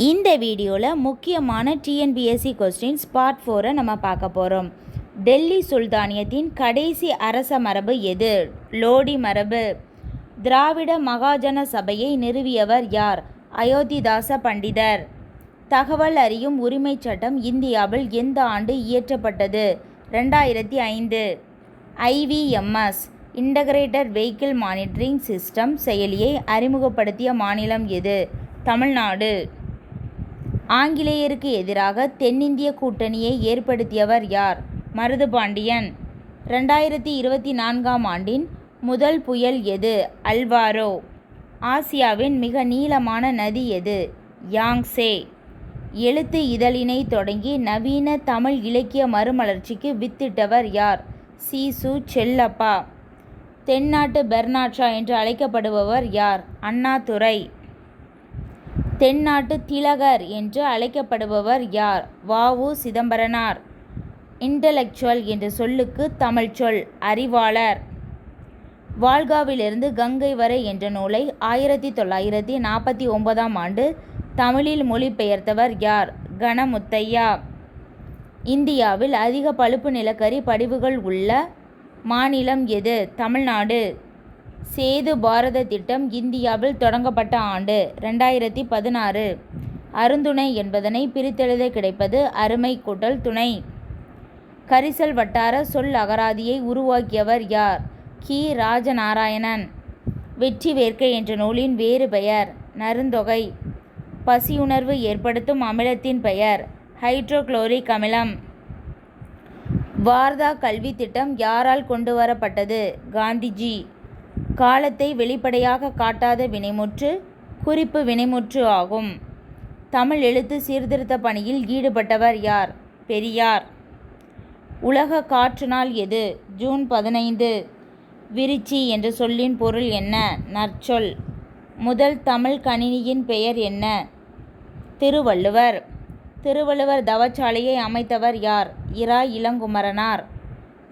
இந்த வீடியோவில் முக்கியமான டிஎன்பிஎஸ்சி கொஸ்டின்ஸ் பார்ட் 4 நம்ம பார்க்க போகிறோம். டெல்லி சுல்தானியத்தின் கடைசி அரச மரபு எது? லோடி மரபு. திராவிட மகாஜன சபையை நிறுவியவர் யார்? அயோத்திதாச பண்டிதர். தகவல் அறியும் உரிமைச் சட்டம் இந்தியாவில் எந்த ஆண்டு இயற்றப்பட்டது? 2005. IVMS integrated vehicle monitoring system செயலியை அறிமுகப்படுத்திய மாநிலம் எது? தமிழ்நாடு. ஆங்கிலேயருக்கு எதிராக தென்னிந்திய கூட்டணியை ஏற்படுத்தியவர் யார்? மருதுபாண்டியன். 2024 ஆண்டின் முதல் புயல் எது? அல்வாரோ. ஆசியாவின் மிக நீளமான நதி எது? யாங்சே. எழுத்து இதழினை தொடங்கி நவீன தமிழ் இலக்கிய மறுமலர்ச்சிக்கு வித்திட்டவர் யார்? சீசு செல்லப்பா. தென்னாட்டு பெர்னாட்ஷா என்று அழைக்கப்படுபவர் யார்? அண்ணாதுரை. தென்னாட்டு திலகர் என்று அழைக்கப்படுபவர் யார்? வ.உ. சிதம்பரனார். இன்டலெக்சுவல் என்ற சொல்லுக்கு தமிழ் சொல் அறிவாளர். வால்காவிலிருந்து கங்கை வரை என்ற நூலை 1949 ஆண்டு தமிழில் மொழிபெயர்த்தவர் யார்? கணமுத்தையா. இந்தியாவில் அதிக பழுப்பு நிலக்கரி படிவுகள் உள்ள மாநிலம் எது? தமிழ்நாடு. சேது பாரத திட்டம் இந்தியாவில் தொடங்கப்பட்ட ஆண்டு 2016. அருந்துணை என்பதனை பிரித்தெழுத கிடைப்பது அருமை கூட்டல் துணை. கரிசல் வட்டார சொல் அகராதியை உருவாக்கியவர் யார்? கி. ராஜநாராயணன். வெற்றி வேர்க்கை என்ற நூலின் வேறு பெயர்? நருந்தொகை. பசியுணர்வு ஏற்படுத்தும் அமிலத்தின் பெயர்? ஹைட்ரோகுளோரிக் அமிலம். வார்தா கல்வி திட்டம் யாரால் கொண்டு வரப்பட்டது? காந்திஜி. காலத்தை வெளிப்படையாக காட்டாத வினைமுற்று குறிப்பு வினைமுற்று ஆகும். தமிழ் எழுத்து சீர்திருத்த பணியில் ஈடுபட்டவர் யார்? பெரியார். உலக காற்று நாள் எது? ஜூன் 15. விருச்சி என்ற சொல்லின் பொருள் என்ன? நற்சொல். முதல் தமிழ் கணினியின் பெயர் என்ன? திருவள்ளுவர். திருவள்ளுவர் தவச்சாலையை அமைத்தவர் யார்? இரா இளங்குமரனார்.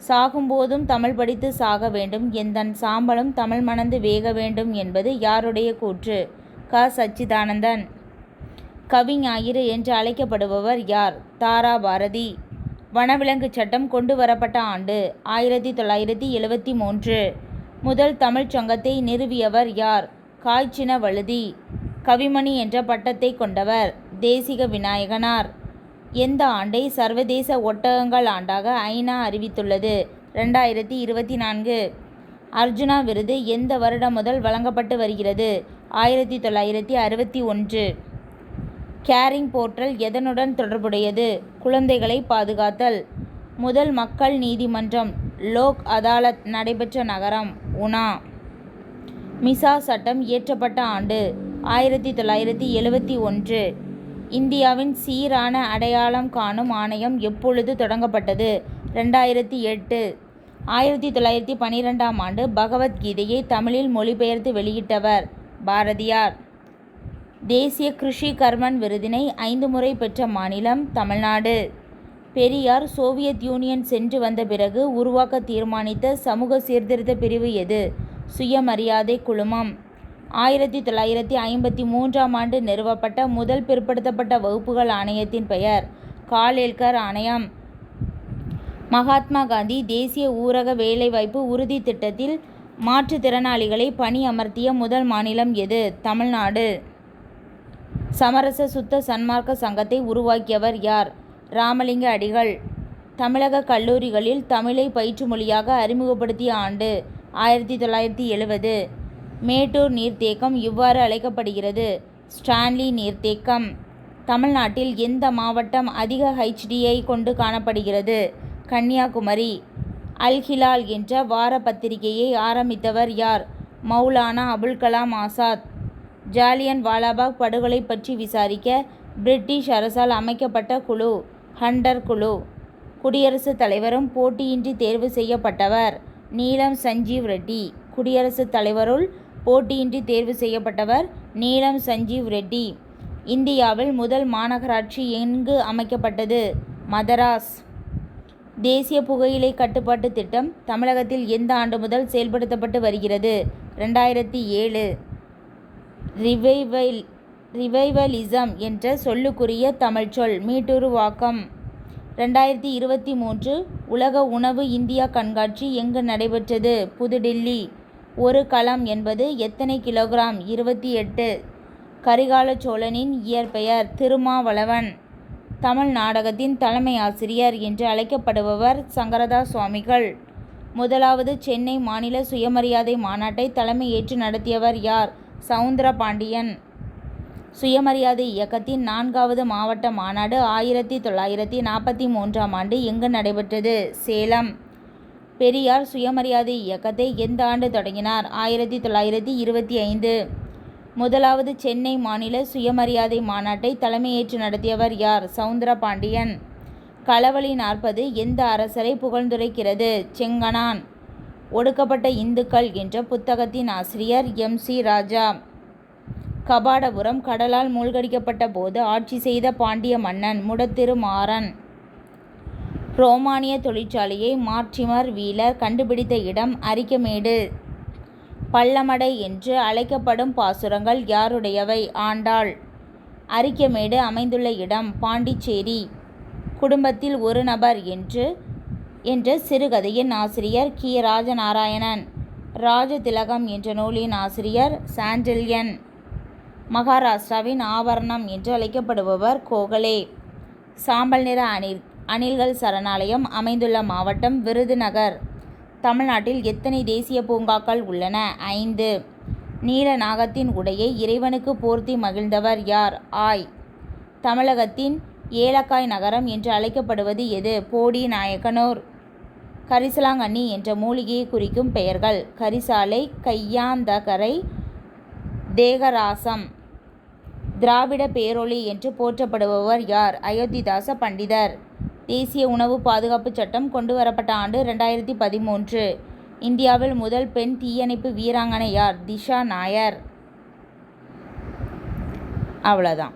சாகும்போதும் தமிழ் படித்து சாக வேண்டும், எந்தன் சாம்பலும் தமிழ் மணந்து வேக வேண்டும் என்பது யாருடைய கூற்று? க. சச்சிதானந்தன். கவிஞாயிறு என்று அழைக்கப்படுபவர் யார்? தாரா பாரதி. வனவிலங்கு சட்டம் கொண்டு வரப்பட்ட ஆண்டு 1973. முதல் தமிழ்ச் சங்கத்தை நிறுவியவர் யார்? காய்ச்சின வழுதி. கவிமணி என்ற பட்டத்தை கொண்டவர்? தேசிக விநாயகனார். எந்த ஆண்டை சர்வதேச ஒட்டகங்கள் ஆண்டாக ஐநா அறிவித்துள்ளது? 2024. அர்ஜுனா விருது எந்த வருடம் முதல் வழங்கப்பட்டு வருகிறது? 1961. கேரிங் போர்ட்டல் எதனுடன் தொடர்புடையது? குழந்தைகளை பாதுகாத்தல். முதல் மக்கள் நீதிமன்றம் லோக் அதாலத் நடைபெற்ற நகரம்? உனா. மிசா சட்டம் இயற்றப்பட்ட ஆண்டு 1971. இந்தியாவின் சீரான அடையாளம் காணும் ஆணையம் எப்பொழுது தொடங்கப்பட்டது? 2008. 1912 ஆண்டு பகவத்கீதையை தமிழில் மொழிபெயர்த்து வெளியிட்டவர்? பாரதியார். தேசிய கிருஷி கர்மன் விருதினை 5 முறை பெற்ற மாநிலம்? தமிழ்நாடு. பெரியார் சோவியத் யூனியன் சென்று வந்த பிறகு உருவாக்க தீர்மானித்த சமூக சீர்திருத்த பிரிவு எது? சுயமரியாதை குழுமம். 1953 ஆண்டு நிறுவப்பட்ட முதல் பிற்படுத்தப்பட்ட வகுப்புகள் ஆணையத்தின் பெயர்? காலேல்கர் ஆணையம். மகாத்மா காந்தி தேசிய ஊரக வேலைவாய்ப்பு உறுதி திட்டத்தில் மாற்றுத்திறனாளிகளை பணி அமர்த்திய முதல் மாநிலம் எது? தமிழ்நாடு. சமரச சுத்த சன்மார்க்க சங்கத்தை உருவாக்கியவர் யார்? ராமலிங்க அடிகள். தமிழக கல்லூரிகளில் தமிழை பயிற்று மொழியாக அறிமுகப்படுத்திய ஆண்டு 1970. மேட்டூர் நீர்த்தேக்கம் இவ்வாறு அழைக்கப்படுகிறது? ஸ்டான்லி நீர்த்தேக்கம். தமிழ்நாட்டில் எந்த மாவட்டம் அதிக HDI கொண்டு காணப்படுகிறது? கன்னியாகுமரி. அல் ஹிலால் என்ற வார பத்திரிகையை ஆரம்பித்தவர் யார்? மௌலானா அபுல் கலாம் ஆசாத். ஜாலியன் வாலாபாக் படுகொலை பற்றி விசாரிக்க பிரிட்டிஷ் அரசால் அமைக்கப்பட்ட குழு? ஹண்டர் குழு. குடியரசுத் தலைவரும் போட்டியின்றி தேர்வு செய்யப்பட்டவர்? நீலம் சஞ்சீவ் ரெட்டி. குடியரசுத் தலைவருள் போட்டியின்றி தேர்வு செய்யப்பட்டவர்? நீலம் சஞ்சீவ் ரெட்டி. இந்தியாவில் முதல் மாநகராட்சி எங்கு அமைக்கப்பட்டது? மதராஸ். தேசிய புகையிலை கட்டுப்பாட்டு திட்டம் தமிழகத்தில் எந்த ஆண்டு முதல் செயல்படுத்தப்பட்டு வருகிறது? 2007. ரிவைவல் ரிவைவலிசம் என்ற சொல்லுக்குரிய தமிழ்ச்சொல். மீட்டுருவாக்கம். 2023 உலக உணவு இந்தியா கண்காட்சி எங்கு நடைபெற்றது? புதுடில்லி. ஒரு களம் என்பது எத்தனை கிலோகிராம்? 28. கரிகால சோழனின் இயற்பெயர் திருமாவளவன். தமிழ் நாடகத்தின் தலைமை ஆசிரியர் என்று அழைக்கப்படுபவர் சங்கரதாஸ் சுவாமிகள். முதலாவது சென்னை மாநில சுயமரியாதை மாநாட்டை தலைமையேற்று நடத்தியவர் யார்? சவுந்தரபாண்டியன். சுயமரியாதை இயக்கத்தின் 4வது மாவட்ட மாநாடு 1943ஆம் ஆண்டு எங்கு நடைபெற்றது? சேலம். பெரியார் சுயமரியாதை இயக்கத்தை எந்த ஆண்டு தொடங்கினார்? 1925. முதலாவது சென்னை மாநில சுயமரியாதை மாநாட்டை தலைமையேற்று நடத்தியவர் யார்? சவுந்தரபாண்டியன். களவழி 40 எந்த அரசரை புகழ்ந்துரைக்கிறது? செங்கணான். ஒடுக்கப்பட்ட இந்துக்கள் என்ற புத்தகத்தின் ஆசிரியர் MC ராஜா. கபாடபுரம் கடலால் மூழ்கடிக்கப்பட்ட போது ஆட்சி செய்த பாண்டிய மன்னன் முடத்திருமாறன். ரோமானிய தொழிற்சாலையை மார்ட்டிமர் வீலர் கண்டுபிடித்த இடம் அரிக்கமேடு. பள்ளமடை என்று அழைக்கப்படும் பாசுரங்கள் யாருடையவை? ஆண்டாள். அரிக்கமேடு அமைந்துள்ள இடம் பாண்டிச்சேரி. குடும்பத்தில் ஒரு நபர் என்ற சிறுகதையின் ஆசிரியர் கி. ராஜநாராயணன். ராஜதிலகம் என்ற நூலின் ஆசிரியர் சாண்டில்யன். மகாராஷ்டிராவின் ஆபரணம் என்று அழைக்கப்படுபவர் கோகலே. சாம்பல் நிற அணில்கள் சரணாலயம் அமைந்துள்ள மாவட்டம் விருதுநகர். தமிழ்நாட்டில் எத்தனை தேசிய பூங்காக்கள் உள்ளன? 5. நீல நாகத்தின் உடையை இறைவனுக்கு போர்த்தி மகிழ்ந்தவர் யார்? ஆய். தமிழகத்தின் ஏலக்காய் நகரம் என்று அழைக்கப்படுவது எது? போடி நாயக்கனூர். கரிசலாங்கண்ணி என்ற மூலிகையை குறிக்கும் பெயர்கள்? கரிசாலை, கையாந்தகரை, தேகராசம். திராவிட பேரொளி என்று போற்றப்படுபவர் யார்? அயோத்திதாச பண்டிதர். தேசிய உணவு பாதுகாப்பு சட்டம் கொண்டுவரப்பட்ட ஆண்டு 2013. இந்தியாவில் முதல் பெண் தீயணைப்பு வீராங்கனை யார்? திஷா நாயர். அவ்வளோதான்.